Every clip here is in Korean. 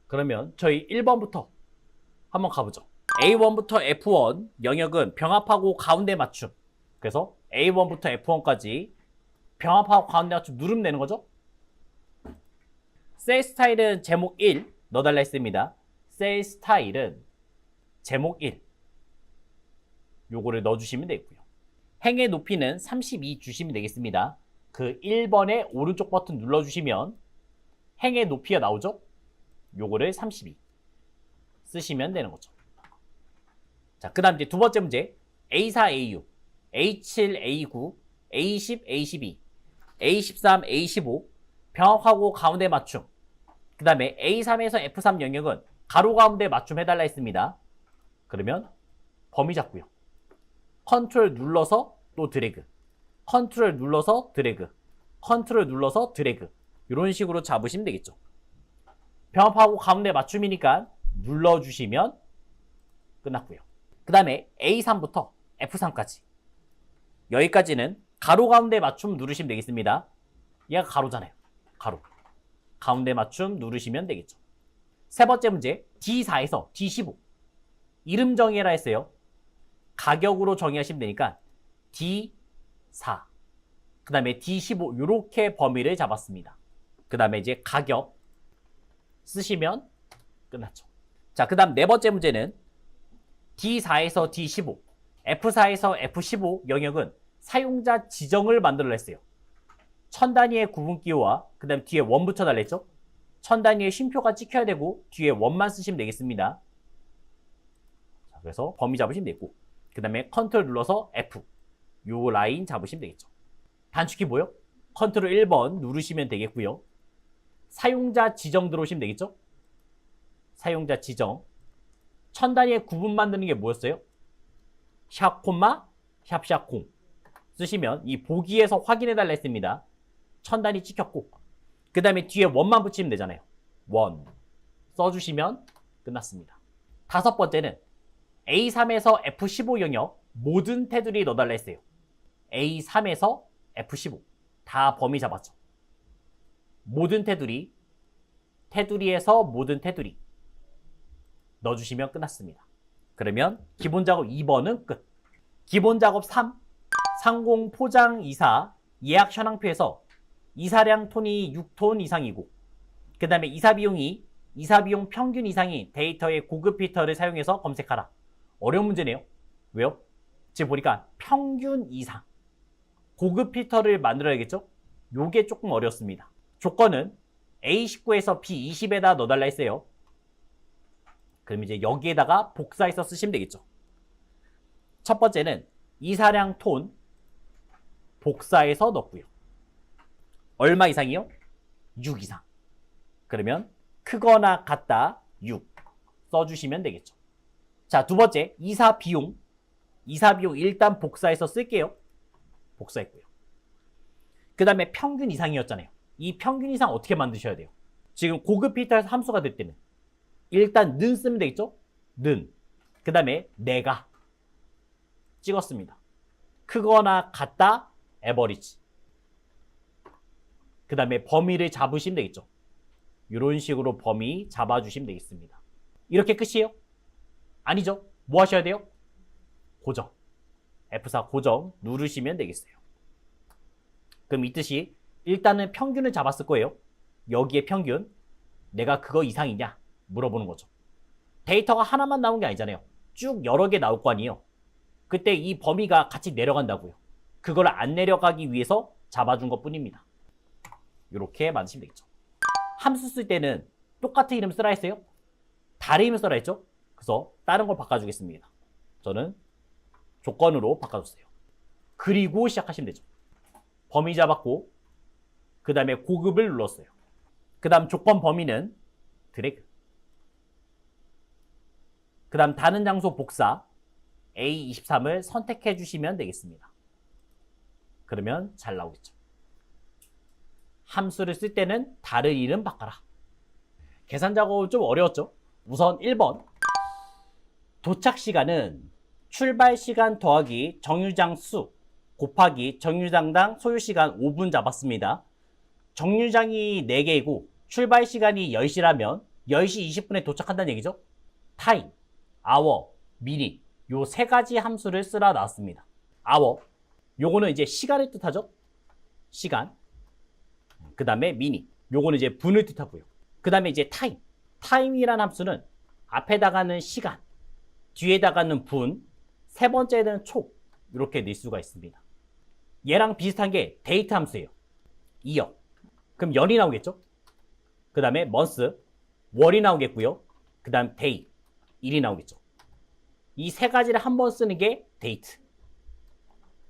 그러면 저희 1번부터 한번 가보죠. A1부터 F1 영역은 병합하고 가운데 맞춤. 그래서 A1부터 F1까지 병합하고 가운데 맞춤 누르면 되는 거죠. 셀 스타일은 제목 1 넣어달라 했습니다. 셀 스타일은 제목 1 요거를 넣어주시면 되겠고요. 행의 높이는 32 주시면 되겠습니다. 그 1번의 오른쪽 버튼 눌러주시면 행의 높이가 나오죠. 요거를 32 쓰시면 되는 거죠. 자, 그 다음 이제 두 번째 문제. A4, A6, A7, A9, A10, A12, A13, A15 병합하고 가운데 맞춤. 그 다음에 A3에서 F3 영역은 가로 가운데 맞춤 해달라 했습니다. 그러면 범위 잡고요. 컨트롤 눌러서 또 드래그, 컨트롤 눌러서 드래그, 컨트롤 눌러서 드래그 이런 식으로 잡으시면 되겠죠. 병합하고 가운데 맞춤이니까 눌러주시면 끝났고요. 그 다음에 A3부터 F3까지 여기까지는 가로 가운데 맞춤 누르시면 되겠습니다. 얘가 가로잖아요. 가로 가운데 맞춤 누르시면 되겠죠. 세 번째 문제 D4에서 D15 이름 정의해라 했어요. 가격으로 정의하시면 되니까 D4 그 다음에 D15 이렇게 범위를 잡았습니다. 그 다음에 이제 가격 쓰시면 끝났죠. 자, 그 다음 네 번째 문제는 D4에서 D15, F4에서 F15 영역은 사용자 지정을 만들어라 했어요. 천 단위의 구분기호와 그 다음 뒤에 원 붙여달라 했죠. 천 단위의 쉼표가 찍혀야 되고 뒤에 원만 쓰시면 되겠습니다. 자, 그래서 범위 잡으시면 되고 그 다음에 컨트롤 눌러서 F 요 라인 잡으시면 되겠죠. 단축키 뭐요? 컨트롤 1번 누르시면 되겠고요. 사용자 지정 들어오시면 되겠죠. 사용자 지정 천 단위의 구분 만드는 게 뭐였어요? 샵 콤마 샵 콤 쓰시면 이 보기에서 확인해 달라 했습니다. 천 단위 찍혔고 그 다음에 뒤에 원만 붙이면 되잖아요. 원 써주시면 끝났습니다. 다섯 번째는 A3에서 F15 영역 모든 테두리 넣어달라 했어요. A3에서 F15 다 범위 잡았죠. 모든 테두리 테두리에서 모든 테두리 넣어주시면 끝났습니다. 그러면 기본 작업 2번은 끝. 기본 작업 3 상공 포장 이사 예약 현황표에서 이사량 톤이 6톤 이상이고 그 다음에 이사 비용 평균 이상이 데이터의 고급 필터를 사용해서 검색하라. 어려운 문제네요. 왜요? 지금 보니까 평균 이상 고급 필터를 만들어야겠죠? 요게 조금 어렵습니다. 조건은 A19에서 B20에다 넣어달라 했어요. 그럼 이제 여기에다가 복사해서 쓰시면 되겠죠. 첫 번째는 이사량 톤 복사해서 넣고요. 얼마 이상이요? 6 이상. 그러면 크거나 같다 6 써주시면 되겠죠. 자, 두 번째 이사 비용 일단 복사해서 쓸게요. 복사했고요. 그 다음에 평균 이상이었잖아요. 이 평균 이상 어떻게 만드셔야 돼요? 지금 고급 필터에서 함수가 될 때는 일단 는 쓰면 되겠죠? 는. 그 다음에 내가 찍었습니다. 크거나 같다 에버리지. 그 다음에 범위를 잡으시면 되겠죠. 이런 식으로 범위 잡아주시면 되겠습니다. 이렇게 끝이에요? 아니죠. 뭐 하셔야 돼요? 고정. F4 고정 누르시면 되겠어요. 그럼 이 뜻이 일단은 평균을 잡았을 거예요. 여기에 평균 내가 그거 이상이냐 물어보는 거죠. 데이터가 하나만 나온 게 아니잖아요. 쭉 여러 개 나올 거 아니에요. 그때 이 범위가 같이 내려간다고요. 그걸 안 내려가기 위해서 잡아준 것 뿐입니다. 이렇게 만드시면 되겠죠. 함수 쓸 때는 똑같은 이름 쓰라 했어요? 다른 이름 쓰라 했죠? 그래서 다른 걸 바꿔주겠습니다. 저는 조건으로 바꿔줬어요. 그리고 시작하시면 되죠. 범위 잡았고 그 다음에 고급을 눌렀어요. 그 다음 조건 범위는 드래그. 그 다음 다른 장소 복사 A23을 선택해 주시면 되겠습니다. 그러면 잘 나오겠죠. 함수를 쓸 때는 다른 이름 바꿔라. 계산 작업은 좀 어려웠죠. 우선 1번 도착 시간은 출발 시간 더하기 정류장 수 곱하기 정류장당 소요시간 5분 잡았습니다. 정류장이 4개이고 출발 시간이 10시라면 10시 20분에 도착한다는 얘기죠. 타임, 아워, 미닛 요 세 가지 함수를 쓰라 나왔습니다. 아워, 요거는 이제 시간을 뜻하죠. 시간. 그 다음에 미닛, 요거는 이제 분을 뜻하고요. 그 다음에 이제 타임. 타임이라는 함수는 앞에다가는 시간, 뒤에다가는 분, 세 번째는 초 이렇게 낼 수가 있습니다. 얘랑 비슷한 게 데이트 함수예요. 2억. 그럼 연이 나오겠죠? 그 다음에 month, 월이 나오겠고요. 그 다음 day, 일이 나오겠죠. 이 세 가지를 한 번 쓰는 게 데이트.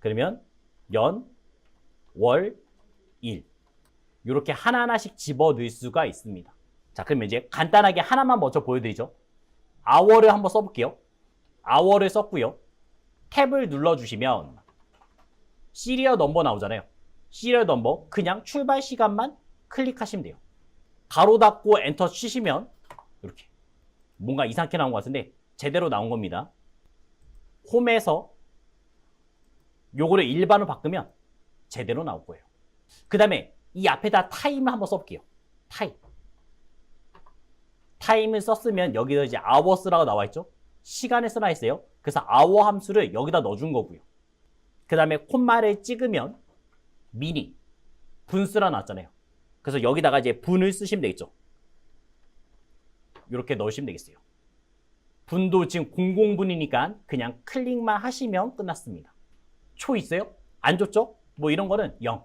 그러면 연, 월, 일 이렇게 하나하나씩 집어 넣을 수가 있습니다. 자, 그러면 이제 간단하게 하나만 먼저 보여드리죠. hour를 한번 써볼게요. hour를 썼고요. 탭을 눌러주시면 시리얼 넘버 나오잖아요. 시리얼 넘버 그냥 출발 시간만 클릭하시면 돼요. 가로 닫고 엔터 치시면 이렇게 뭔가 이상하게 나온 것 같은데 제대로 나온 겁니다. 홈에서 요거를 일반으로 바꾸면 제대로 나올 거예요. 그 다음에 이 앞에다 타임을 한번 써볼게요. 타임. 타임을 썼으면 여기서 이제 hours라고 나와 있죠. 시간을 쓰라 했어요. 그래서 hour 함수를 여기다 넣어준 거고요. 그 다음에 콤마를 찍으면 미니, 분수라 나왔잖아요. 그래서 여기다가 이제 분을 쓰시면 되겠죠. 이렇게 넣으시면 되겠어요. 분도 지금 00분이니까 그냥 클릭만 하시면 끝났습니다. 초 있어요? 안 줬죠? 뭐 이런 거는 0.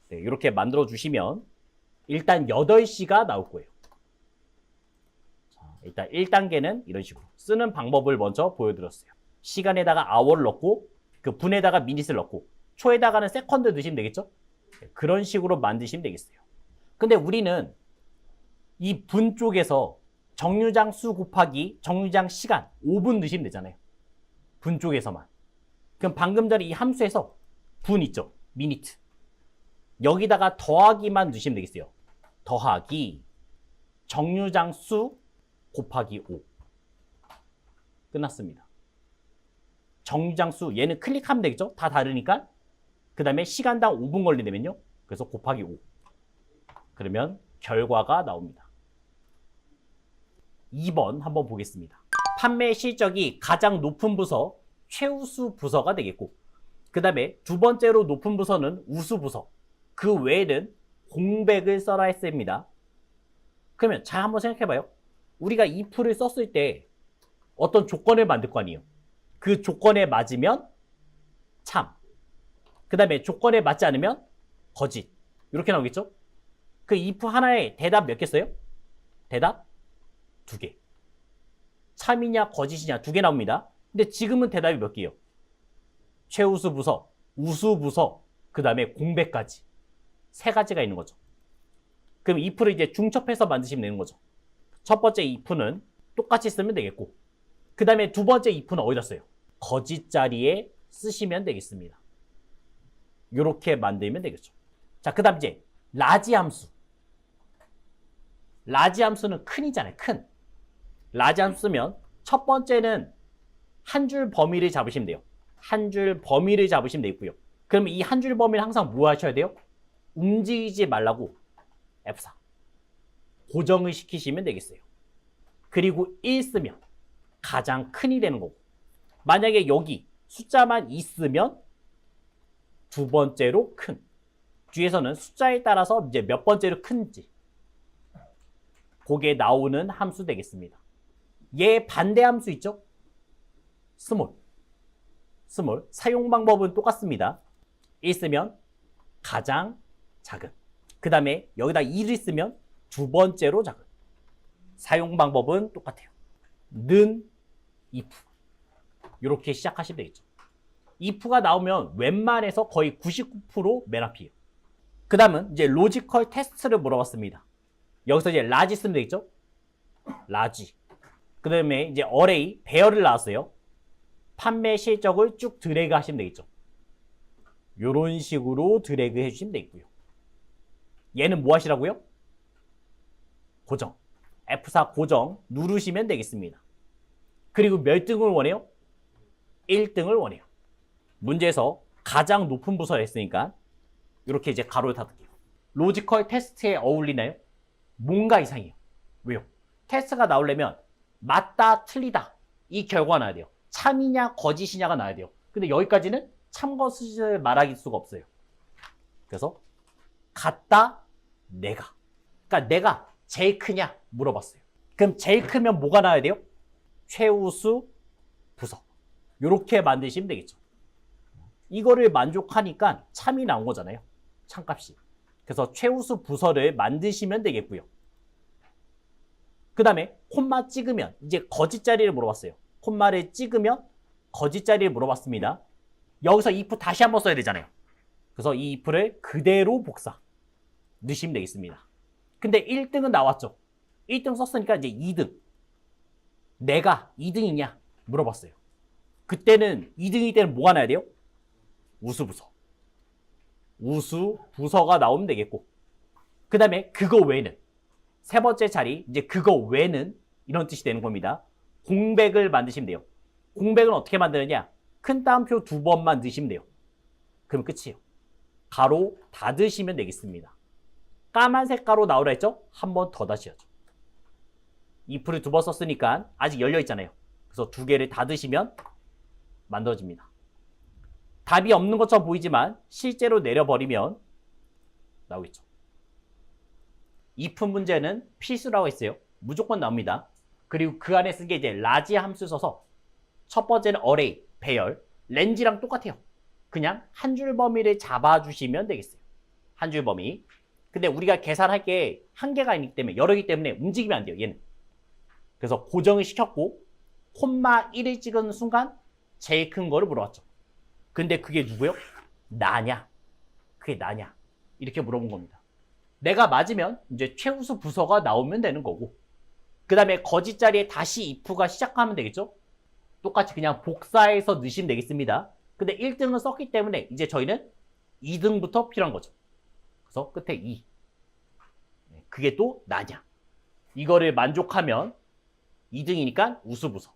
네, 이렇게 만들어 주시면 일단 8시가 나올 거예요. 자, 일단 1단계는 이런 식으로 쓰는 방법을 먼저 보여드렸어요. 시간에다가 hour를 넣고 그 분에다가 minut을 넣고 초에다가는 second 넣으시면 되겠죠? 네, 그런 식으로 만드시면 되겠어요. 근데 우리는 이 분 쪽에서 정류장 수 곱하기 정류장 시간 5분 넣으시면 되잖아요. 분 쪽에서만. 그럼 방금 전에 이 함수에서 분 있죠? minute. 여기다가 더하기만 넣으시면 되겠어요. 더하기 정류장 수 곱하기 5. 끝났습니다. 정류장 수 얘는 클릭하면 되겠죠? 다 다르니까. 그 다음에 시간당 5분 걸리려면요. 그래서 곱하기 5. 그러면 결과가 나옵니다. 2번 한번 보겠습니다. 판매 실적이 가장 높은 부서 최우수 부서가 되겠고 그 다음에 두 번째로 높은 부서는 우수 부서 그 외에는 공백을 써라 했습니다. 그러면 잘 한번 생각해봐요. 우리가 if를 썼을 때 어떤 조건을 만들 거 아니에요. 그 조건에 맞으면 참, 그 다음에 조건에 맞지 않으면 거짓 이렇게 나오겠죠. 그 if 하나에 대답 몇 개 써요? 대답 2개. 참이냐 거짓이냐 2개 나옵니다. 근데 지금은 대답이 몇 개예요? 최우수 부서, 우수 부서, 그 다음에 공백까지 3가지가 있는 거죠. 그럼 if를 이제 중첩해서 만드시면 되는 거죠. 첫 번째 if는 똑같이 쓰면 되겠고 그 다음에 두 번째 if는 어디다 써요? 거짓 자리에 쓰시면 되겠습니다. 이렇게 만들면 되겠죠. 자, 그 다음 이제 라지 함수. 라지 함수는 큰이잖아요. 큰. 라지 함수 쓰면 첫 번째는 한 줄 범위를 잡으시면 돼요. 한 줄 범위를 잡으시면 되고요. 그럼 이 한 줄 범위를 항상 뭐 하셔야 돼요? 움직이지 말라고 F4 고정을 시키시면 되겠어요. 그리고 1 쓰면 가장 큰이 되는 거고 만약에 여기 숫자만 있으면 두 번째로 큰 뒤에서는 숫자에 따라서 이제 몇 번째로 큰지 그게 나오는 함수 되겠습니다. 얘 반대 함수 있죠? 스몰 사용 방법은 똑같습니다. 1 쓰면 가장 작은 그 다음에 여기다 1을 쓰면 두 번째로 작은 사용 방법은 똑같아요. 는 if 이렇게 시작하시면 되겠죠. if가 나오면 웬만해서 거의 99%맨 앞이에요. 그 다음은 이제 로지컬 테스트를 물어봤습니다. 여기서 이제 라지 쓰면 되겠죠? 라지. 그 다음에 이제 어레이, 배열을 나왔어요. 판매 실적을 쭉 드래그 하시면 되겠죠. 요런 식으로 드래그 해주시면 되겠고요. 얘는 뭐 하시라고요? 고정. F4 고정 누르시면 되겠습니다. 그리고 몇 등을 원해요? 1등을 원해요. 문제에서 가장 높은 부서를 했으니까 이렇게 이제 가로를 닫을게요. 로지컬 테스트에 어울리나요? 뭔가 이상해요. 왜요? 테스트가 나오려면 맞다, 틀리다 이 결과가 나와야 돼요. 참이냐, 거짓이냐가 나와야 돼요. 근데 여기까지는 참거짓을 말할 수가 없어요. 그래서 같다, 내가. 그러니까 내가 제일 크냐 물어봤어요. 그럼 제일 크면 뭐가 나와야 돼요? 최우수 부서. 이렇게 만드시면 되겠죠. 이거를 만족하니까 참이 나온 거잖아요. 참값이. 그래서 최우수 부서를 만드시면 되겠고요. 그 다음에 콤마 찍으면 이제 거짓자리를 물어봤어요. 콤마를 찍으면 거짓자리를 물어봤습니다. 여기서 if 다시 한번 써야 되잖아요. 그래서 이 if를 그대로 복사 넣으시면 되겠습니다. 근데 1등은 나왔죠. 1등 썼으니까 이제 2등. 내가 2등이냐 물어봤어요. 그때는 2등일 때는 뭐가 나야 돼요? 우수부서. 우수부서가 나오면 되겠고, 그 다음에 그거 외에는, 세 번째 자리, 이제 그거 외에는 이런 뜻이 되는 겁니다. 공백을 만드시면 돼요. 공백은 어떻게 만드느냐? 큰 따옴표 2번만 넣으시면 돼요. 그럼 끝이에요. 가로 닫으시면 되겠습니다. 까만색 가로 나오라 했죠? 한 번 더 다시야죠. if를 2번 썼으니까 아직 열려있잖아요. 그래서 2개를 닫으시면 만들어집니다. 답이 없는 것처럼 보이지만 실제로 내려버리면 나오겠죠. if 문제는 필수라고 했어요. 무조건 나옵니다. 그리고 그 안에 쓴 게 이제 라지 함수 써서 첫 번째는 array, 배열, 렌즈랑 똑같아요. 그냥 한 줄 범위를 잡아주시면 되겠어요. 한 줄 범위. 근데 우리가 계산할 게 한계가 있기 때문에, 여러기 때문에 움직이면 안 돼요, 얘는. 그래서 고정을 시켰고, 콤마 1을 찍은 순간 제일 큰 거를 물어봤죠. 근데 그게 누구요? 나냐? 그게 나냐? 이렇게 물어본 겁니다. 내가 맞으면 이제 최우수 부서가 나오면 되는 거고, 그 다음에 거짓 자리에 다시 if가 시작하면 되겠죠? 똑같이 그냥 복사해서 넣으시면 되겠습니다. 근데 1등은 썼기 때문에 이제 저희는 2등부터 필요한 거죠. 그래서 끝에 2. 그게 또 나냐? 이거를 만족하면 2등이니까 우수부서.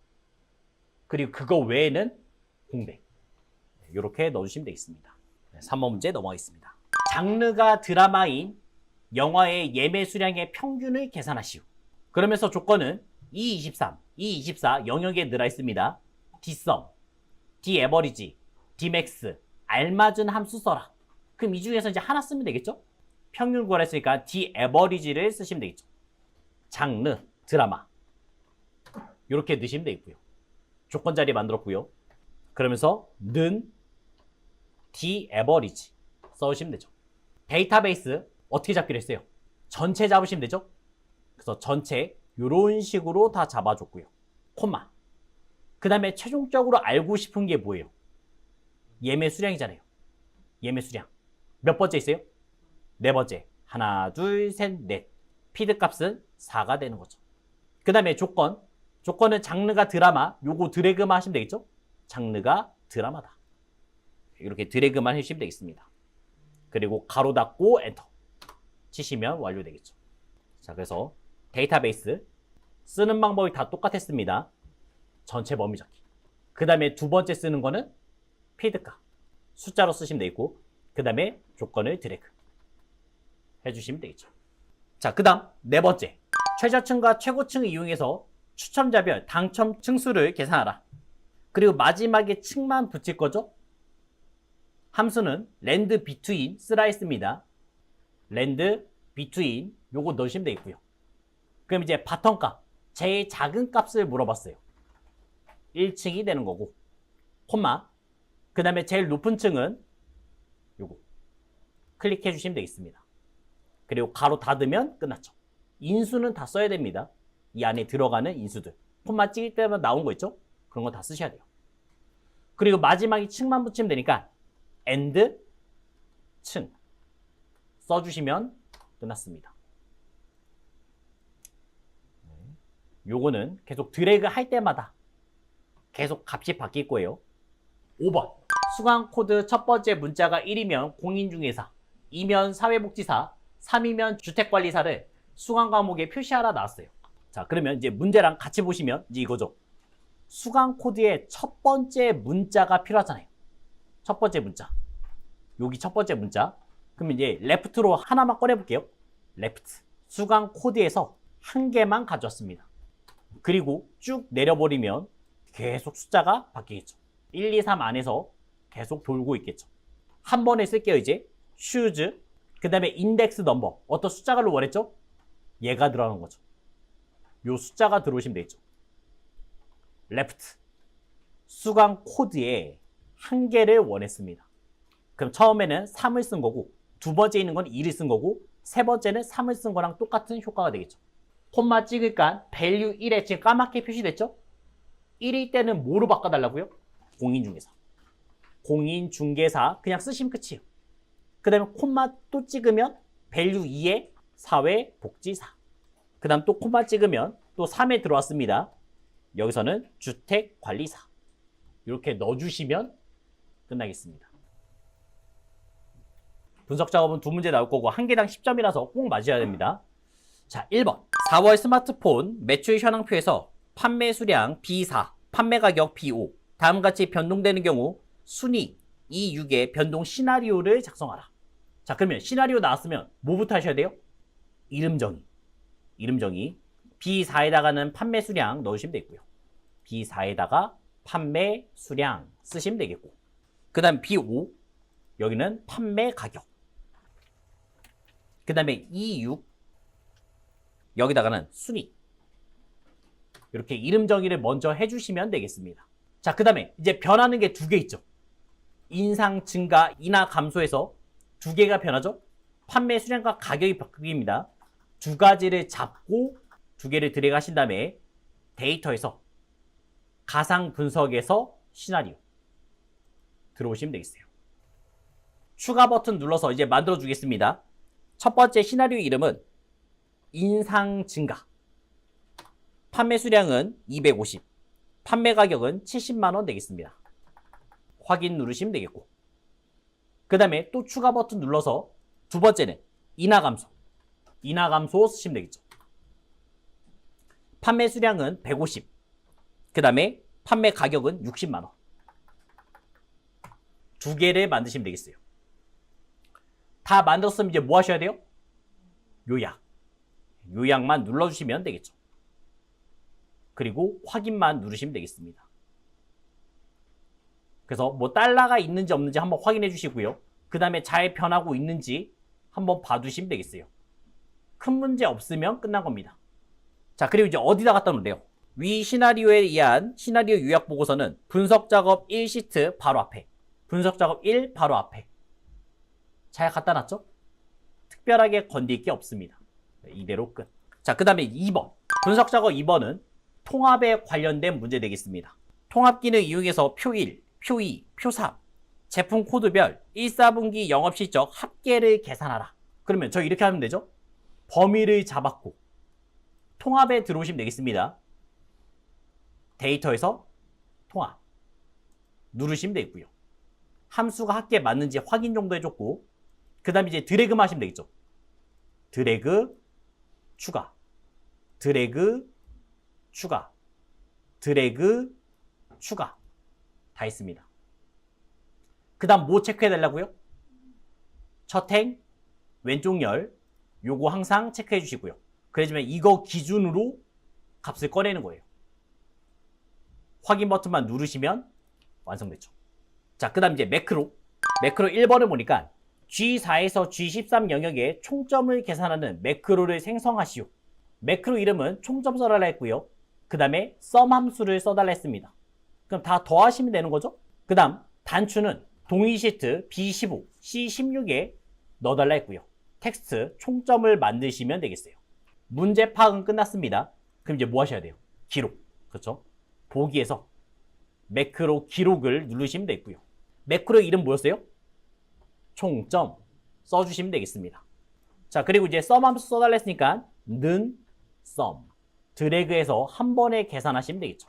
그리고 그거 외에는 공백. 이렇게 넣어주시면 되겠습니다. 3번 문제 넘어가겠습니다. 장르가 드라마인 영화의 예매 수량의 평균을 계산하시오. 그러면서 조건은 E23, E24 영역에 늘어 있습니다. Dsum, Daverage, Dmax, 알맞은 함수 써라. 그럼 이 중에서 이제 하나 쓰면 되겠죠? 평균 구하랬으니까 Daverage를 쓰시면 되겠죠. 장르, 드라마. 이렇게 넣으시면 되겠고요. 조건 자리 만들었고요. 그러면서 는 Daverage 써주시면 되죠. 데이터베이스 어떻게 잡기로 했어요? 전체 잡으시면 되죠? 그래서 전체 이런 식으로 다 잡아줬고요. 콤마. 그 다음에 최종적으로 알고 싶은 게 뭐예요? 예매 수량이잖아요. 예매 수량. 몇 번째 있어요? 네 번째. 하나, 둘, 셋, 넷. 피드 값은 4가 되는 거죠. 그 다음에 조건. 조건은 장르가 드라마. 요거 드래그만 하시면 되겠죠? 장르가 드라마다. 이렇게 드래그만 해주시면 되겠습니다. 그리고 가로 닫고 엔터 치시면 완료되겠죠. 자, 그래서 데이터베이스 쓰는 방법이 다 똑같았습니다. 전체 범위 잡기. 그 다음에 두 번째 쓰는 거는 피드값. 숫자로 쓰시면 되겠고, 그 다음에 조건을 드래그 해주시면 되겠죠. 자, 그 다음 네 번째. 최저층과 최고층을 이용해서 추첨자별 당첨 층수를 계산하라. 그리고 마지막에 층만 붙일 거죠. 함수는 land between 쓰라 했습니다. land between 요거 넣으시면 되겠고요. 그럼 이제 바텀 값, 제일 작은 값을 물어봤어요. 1층이 되는 거고, 콤마. 그 다음에 제일 높은 층은 요거 클릭해 주시면 되겠습니다. 그리고 가로 닫으면 끝났죠. 인수는 다 써야 됩니다. 이 안에 들어가는 인수들. 콤마 찍을 때마다 나온 거 있죠? 그런 거 다 쓰셔야 돼요. 그리고 마지막에 층만 붙이면 되니까 and 층 써주시면 끝났습니다. 요거는 계속 드래그 할 때마다 계속 값이 바뀔 거예요. 5번. 수강 코드 첫 번째 문자가 1이면 공인중개사, 2면 사회복지사, 3이면 주택관리사를 수강 과목에 표시하라 나왔어요. 자, 그러면 이제 문제랑 같이 보시면 이제 이거죠. 수강 코드의 첫 번째 문자가 필요하잖아요. 첫 번째 문자. 여기 첫 번째 문자. 그럼 이제 레프트로 하나만 꺼내볼게요. 레프트. 수강 코드에서 한 개만 가져왔습니다. 그리고 쭉 내려버리면 계속 숫자가 바뀌겠죠. 1, 2, 3 안에서 계속 돌고 있겠죠. 한 번에 쓸게요. 이제 shoes, 그 다음에 인덱스 넘버. 어떤 숫자를 원했죠? 얘가 들어가는 거죠. 요 숫자가 들어오시면 되겠죠. left, 수강 코드에 한 개를 원했습니다. 그럼 처음에는 3을 쓴 거고, 두 번째 있는 건 2를 쓴 거고, 세 번째는 3을 쓴 거랑 똑같은 효과가 되겠죠. 콤마 찍으니까 value 1에 지금 까맣게 표시됐죠? 1일 때는 뭐로 바꿔달라고요? 공인중개사. 공인중개사 그냥 쓰시면 끝이에요. 그 다음에 콤마 또 찍으면 value 2에 사회복지사. 그 다음 또 콤마 찍으면 또 3에 들어왔습니다. 여기서는 주택관리사. 이렇게 넣어주시면 끝나겠습니다. 분석 작업은 두 문제 나올 거고 한 개당 10점이라서 꼭 맞으셔야 됩니다. 자, 1번. 4월 스마트폰 매출 현황표에서 판매 수량 B4, 판매 가격 B5 다음같이 변동되는 경우 순위 E6의 변동 시나리오를 작성하라. 자, 그러면 시나리오 나왔으면 뭐부터 하셔야 돼요? 이름 정의. 이름 정의. B4에다가는 판매 수량 넣으시면 되고요. B4에다가 판매 수량 쓰시면 되겠고. 그 다음 B5 여기는 판매 가격. 그 다음에 E6 여기다가는 순위. 이렇게 이름 정의를 먼저 해주시면 되겠습니다. 자, 그 다음에 이제 변하는 게 두 개 있죠. 인상 증가, 인하 감소해서 두 개가 변하죠. 판매 수량과 가격이 바뀝니다. 두 가지를 잡고 두 개를 드래그 하신 다음에 데이터에서 가상 분석에서 시나리오 들어오시면 되겠어요. 추가 버튼 눌러서 이제 만들어 주겠습니다. 첫 번째 시나리오 이름은 인상 증가. 판매 수량은 250. 판매 가격은 70만원 되겠습니다. 확인 누르시면 되겠고. 그 다음에 또 추가 버튼 눌러서 두 번째는 인하 감소. 인하 감소 쓰시면 되겠죠. 판매 수량은 150. 그 다음에 판매 가격은 60만원. 두 개를 만드시면 되겠어요. 다 만들었으면 이제 뭐 하셔야 돼요? 요약. 요약만 눌러주시면 되겠죠. 그리고 확인만 누르시면 되겠습니다. 그래서 뭐 달러가 있는지 없는지 한번 확인해 주시고요. 그 다음에 잘 변하고 있는지 한번 봐두시면 되겠어요. 큰 문제 없으면 끝난 겁니다. 자, 그리고 이제 어디다 갖다 놓으래요? 위 시나리오에 의한 시나리오 요약 보고서는 분석 작업 1시트 바로 앞에, 분석 작업 1 바로 앞에 잘 갖다 놨죠? 특별하게 건들 게 없습니다. 이대로 끝. 자, 그 다음에 2번. 분석 작업 2번은 통합에 관련된 문제 되겠습니다. 통합 기능 이용해서 표 1, 표 2, 표 3, 제품 코드별 1, 4분기 영업실적 합계를 계산하라. 그러면 저 이렇게 하면 되죠? 범위를 잡았고 통합에 들어오시면 되겠습니다. 데이터에서 통합 누르시면 되고요. 함수가 합계 맞는지 확인 정도 해줬고 그 다음에 이제 드래그만 하시면 되겠죠. 드래그 추가, 드래그 추가, 드래그 추가 다 있습니다. 그 다음 뭐 체크해 달라고요? 첫 행, 왼쪽 열 요거 항상 체크해 주시고요. 그래야지만 이거 기준으로 값을 꺼내는 거예요. 확인 버튼만 누르시면 완성됐죠. 자, 그 다음 이제 매크로 1번을 보니까 G4에서 G13 영역에 총점을 계산하는 매크로를 생성하시오. 매크로 이름은 총점 써달라 했고요. 그 다음에 썸 함수를 써달라 했습니다. 그럼 다 더하시면 되는 거죠. 그 다음 단추는 동의 시트 B15, C16에 넣어달라 했고요. 텍스트 총점을 만드시면 되겠어요. 문제 파악은 끝났습니다. 그럼 이제 뭐 하셔야 돼요? 기록. 그렇죠? 보기에서 매크로 기록을 누르시면 되고요. 매크로 이름 뭐였어요? 총점 써주시면 되겠습니다. 자, 그리고 이제 썸 함수 써달라 했으니까 는 썸 드래그해서 한 번에 계산하시면 되겠죠.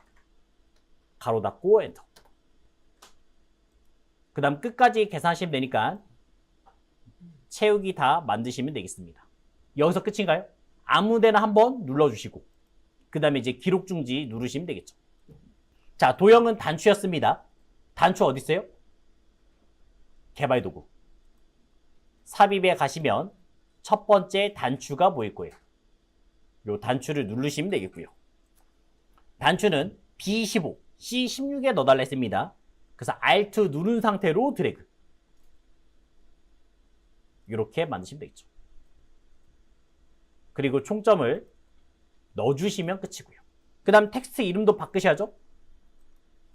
가로 닫고 엔터. 그 다음 끝까지 계산하시면 되니까 채우기 다 만드시면 되겠습니다. 여기서 끝인가요? 아무데나 한번 눌러주시고 그 다음에 이제 기록 중지 누르시면 되겠죠. 자, 도형은 단추였습니다. 단추 어디 있어요? 개발도구 삽입에 가시면 첫 번째 단추가 보일 거예요. 요 단추를 누르시면 되겠고요. 단추는 B15, C16에 넣어달라 했습니다. 그래서 Alt 누른 상태로 드래그. 이렇게 만드시면 되겠죠. 그리고 총점을 넣어주시면 끝이고요. 그 다음 텍스트 이름도 바꾸셔야죠.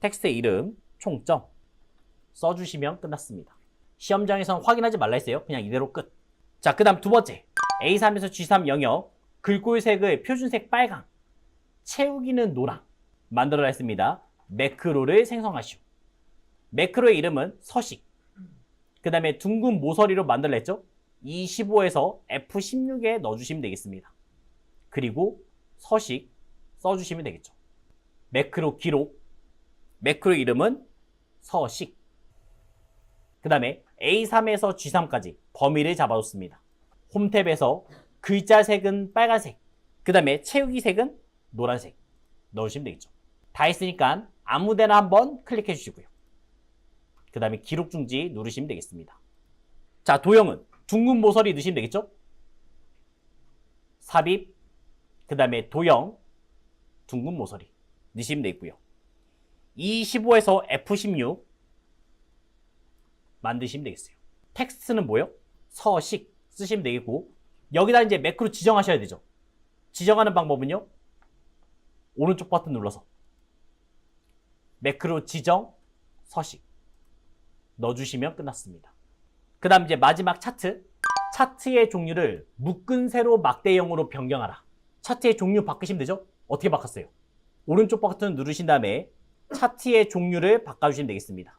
텍스트 이름, 총점 써주시면 끝났습니다. 시험장에서는 확인하지 말라 했어요. 그냥 이대로 끝. 자, 그 다음 두 번째. A3에서 G3 영역, 글꼴 색을 표준색 빨강, 채우기는 노랑 만들어라 했습니다. 매크로를 생성하시오. 매크로의 이름은 서식. 그 다음에 둥근 모서리로 만들라 했죠. E15에서 F16에 넣어주시면 되겠습니다. 그리고 서식 써주시면 되겠죠. 매크로 기록, 매크로 이름은 서식. 그 다음에 A3에서 G3까지 범위를 잡아줬습니다. 홈탭에서 글자 색은 빨간색, 그 다음에 채우기 색은 노란색 넣으시면 되겠죠. 다 했으니까 아무데나 한번 클릭해 주시고요. 그 다음에 기록 중지 누르시면 되겠습니다. 자, 도형은 둥근 모서리 넣으시면 되겠죠. 삽입, 그 다음에 도형, 둥근 모서리 넣으시면 되겠고요. E15에서 F16 만드시면 되겠어요. 텍스트는 뭐예요? 서식 쓰시면 되겠고, 여기다 이제 매크로 지정하셔야 되죠. 지정하는 방법은요, 오른쪽 버튼 눌러서 매크로 지정 서식 넣어주시면 끝났습니다. 그 다음 이제 마지막 차트. 차트의 종류를 묶은 세로 막대형으로 변경하라. 차트의 종류 바꾸시면 되죠. 어떻게 바꿨어요? 오른쪽 버튼 누르신 다음에 차트의 종류를 바꿔주시면 되겠습니다.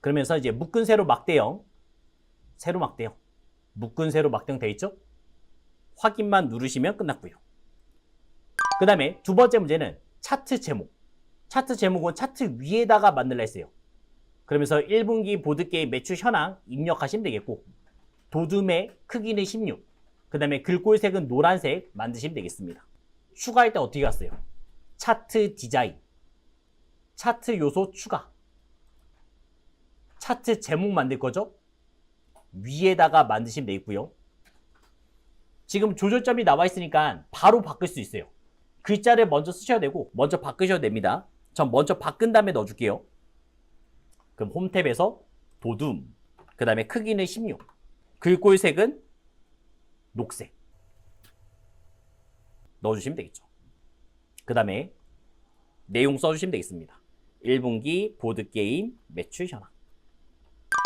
그러면서 이제 묶은 세로 막대형, 세로 막대형, 묶은 세로 막대형 되어 있죠? 확인만 누르시면 끝났고요. 그 다음에 두 번째 문제는 차트 제목. 차트 제목은 차트 위에다가 만들라 했어요. 그러면서 1분기 보드게임 매출 현황 입력하시면 되겠고, 도둠의 크기는 16, 그 다음에 글꼴색은 노란색 만드시면 되겠습니다. 추가할 때 어떻게 갔어요? 차트 디자인, 차트 요소 추가, 차트 제목 만들 거죠? 위에다가 만드시면 되겠고요. 지금 조절점이 나와 있으니까 바로 바꿀 수 있어요. 글자를 먼저 쓰셔야 되고 먼저 바꾸셔야 됩니다. 전 먼저 바꾼 다음에 넣어줄게요. 그럼 홈탭에서 도둠, 그 다음에 크기는 16, 글꼴색은 녹색 넣어주시면 되겠죠. 그 다음에 내용 써주시면 되겠습니다. 1분기 보드게임 매출 현황.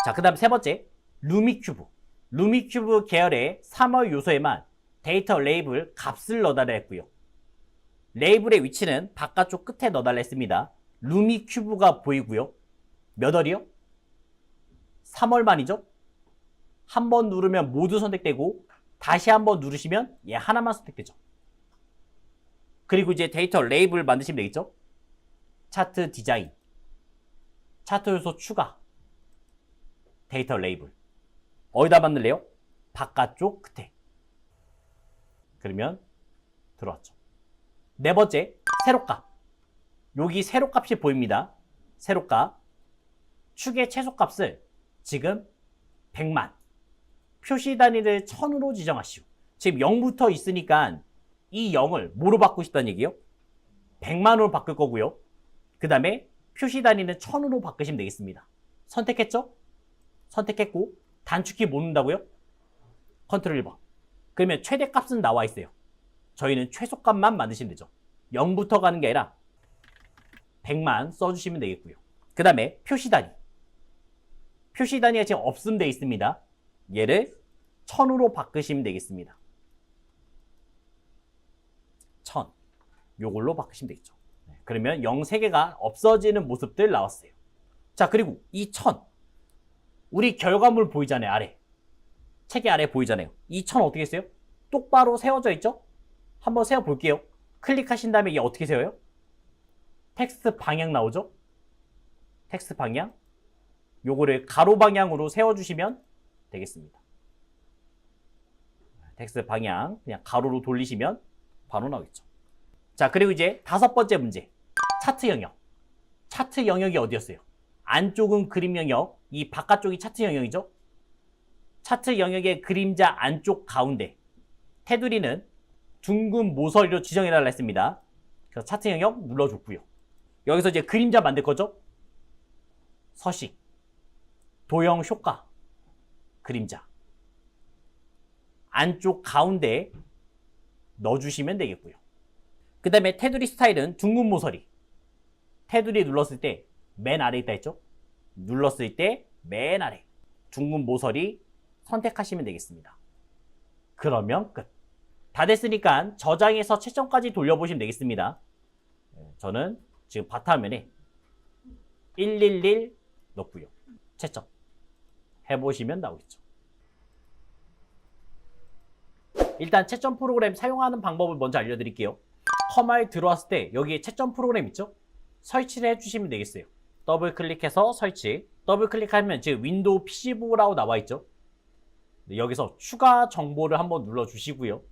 자, 그 다음 세 번째, 루미큐브. 루미큐브 계열의 3월 요소에만 데이터 레이블 값을 넣어달라 했고요. 레이블의 위치는 바깥쪽 끝에 넣어달라 했습니다. 루미큐브가 보이고요. 몇 월이요? 3월만이죠? 한 번 누르면 모두 선택되고 다시 한번 누르시면 얘 하나만 선택되죠. 그리고 이제 데이터 레이블 만드시면 되겠죠? 차트 디자인, 차트 요소 추가, 데이터 레이블. 어디다 만들래요? 바깥쪽 끝에. 그러면 들어왔죠. 네 번째, 세로값. 여기 세로값이 보입니다. 세로값. 축의 최소값을 지금 100만. 표시 단위를 1000으로 지정하시오. 지금 0부터 있으니까 이 0을 뭐로 바꾸고 싶다는 얘기예요? 100만으로 바꿀 거고요. 그 다음에 표시 단위는 1000으로 바꾸시면 되겠습니다. 선택했죠? 선택했고 단축키 못 누른다고요? 컨트롤 1번. 그러면 최대값은 나와 있어요. 저희는 최소값만 만드시면 되죠. 0부터 가는 게 아니라 100만 써주시면 되겠고요. 그 다음에 표시 단위. 표시 단위가 지금 없음 돼 있습니다. 얘를 1000으로 바꾸시면 되겠습니다. 1000. 요걸로 바꾸시면 되겠죠. 그러면 0 3개가 없어지는 모습들 나왔어요. 자, 그리고 이 1000. 우리 결과물 보이잖아요, 아래. 책의 아래 보이잖아요. 이 1000 어떻게 했어요? 똑바로 세워져 있죠? 한번 세워 볼게요. 클릭하신 다음에 이게 어떻게 세워요? 텍스트 방향 나오죠? 텍스트 방향. 요거를 가로 방향으로 세워주시면 되겠습니다. 텍스트 방향 그냥 가로로 돌리시면 바로 나오겠죠. 자, 그리고 이제 다섯 번째 문제. 차트 영역. 차트 영역이 어디였어요? 안쪽은 그림 영역, 이 바깥쪽이 차트 영역이죠? 차트 영역의 그림자 안쪽 가운데 테두리는 둥근 모서리로 지정해달라 했습니다. 그래서 차트 영역 눌러줬고요. 여기서 이제 그림자 만들 거죠? 서식, 도형 효과, 그림자. 안쪽 가운데에 넣어주시면 되겠고요. 그 다음에 테두리 스타일은 둥근 모서리. 테두리 눌렀을 때 맨 아래에 있다 했죠? 눌렀을 때 맨 아래 둥근 모서리 선택하시면 되겠습니다. 그러면 끝. 다 됐으니까 저장해서 채점까지 돌려보시면 되겠습니다. 저는 지금 바탕화면에 111 넣고요. 채점 해보시면 나오겠죠. 일단 채점 프로그램 사용하는 방법을 먼저 알려드릴게요. 컴마에 들어왔을 때 여기에 채점 프로그램 있죠? 설치를 해주시면 되겠어요. 더블 클릭해서 설치. 더블 클릭하면 지금 윈도우 PC보라고 나와 있죠? 여기서 추가 정보를 한번 눌러주시고요.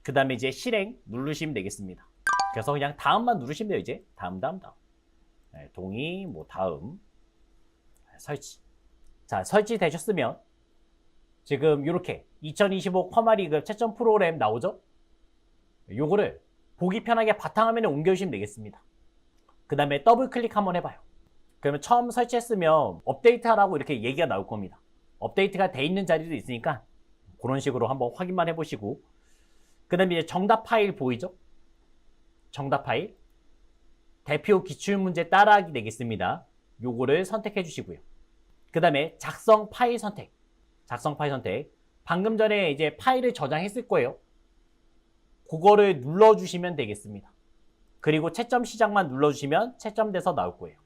그 다음에 이제 실행 누르시면 되겠습니다. 그래서 그냥 다음만 누르시면 돼요. 이제 다음. 네, 동의, 뭐 다음, 설치. 자, 설치되셨으면 지금 이렇게 2025 커마리그 채점 프로그램 나오죠? 요거를 보기 편하게 바탕화면에 옮겨주시면 되겠습니다. 그 다음에 더블 클릭 한번 해봐요. 그러면 처음 설치했으면 업데이트하라고 이렇게 얘기가 나올 겁니다. 업데이트가 돼 있는 자리도 있으니까 그런 식으로 한번 확인만 해보시고, 그 다음에 이제 정답 파일 보이죠? 정답 파일 대표 기출문제 따라하기 되겠습니다. 요거를 선택해 주시고요. 그 다음에 작성 파일 선택. 방금 전에 이제 파일을 저장했을 거예요. 그거를 눌러주시면 되겠습니다. 그리고 채점 시작만 눌러주시면 채점돼서 나올 거예요.